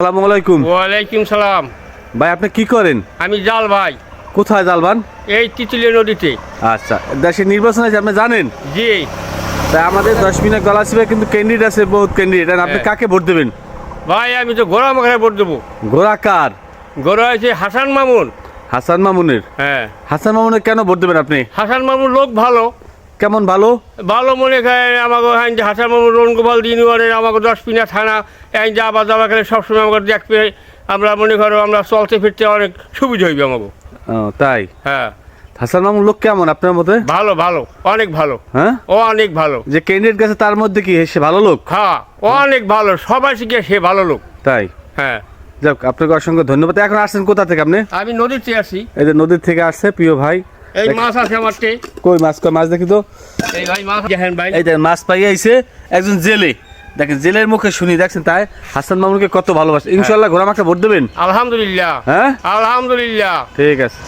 আসসালামু আলাইকুম। ওয়ালাইকুম সালাম। ভাই আপনি কি করেন? আমি জাল ভাই, কোথায় জালবান? এই তিতুলিয়া নদীতে। আচ্ছা, দেশের নির্বাচন আছে আপনি জানেন? জি তাই আমাদের 10 মিনিট গলাচিপে কিন্তু ক্যান্ডিডেট আছে, বহুত ক্যান্ডিডেট। আপনি কাকে ভোট দেবেন? ভাই আমি তো গোড়া মাখায় ভোট দেবো। ঘোড়া কার? গোড়া আছে হাসান মামুন। হাসান মামুনের? হ্যাঁ, হাসান মামুনের কেন ভোট দেবেন আপনি? হাসান মামুন লোক ভালো। কেমন ভালো? ভালো মনে করেন আমাকে হাসান মামুন রনগোপাল ইউনিয়নের আমাকে 10 পিনা থানা এই যে আবার যাওয়া গেলে সবসময় আমাকে দেখবে। আমরা মনে করো আমরা চলতে ফিরতে অনেক সুবিধা হইবে আমাকে। ও তাই? হ্যাঁ, হাসান মামুন লোক কেমন আপনার মতে? ভালো ভালো, অনেক ভালো। হ্যাঁ, ও অনেক ভালো। যে ক্যান্ডিডেট গেছে তার মধ্যে কি সে ভালো লোক? হ্যাঁ, অনেক ভালো, সবাই শিখে সে ভালো লোক। তাই? হ্যাঁ, যাক, আপনাকে অসংখ্য ধন্যবাদ। এখন আসছেন কোথা থেকে আপনি? আমি নদীতে আছি। এই যে নদীর থেকে আসছে প্রিয় ভাই। এই মাছ আছে আমার টে। কই মাছ? কই মাছ দেখি তো। এই ভাই মাছ দেখেন ভাই। এই দেখেন মাছ পাই আইছে একজন জেলে। দেখেন জেলের মুখে শুনি, দেখছেন তাই হাসান মামুনকে কত ভালোবাসে। ইনশাআল্লাহ ঘোড়া মাকে ভোট দেবেন? আলহামদুলিল্লাহ। হ্যাঁ, আলহামদুলিল্লাহ। ঠিক আছে।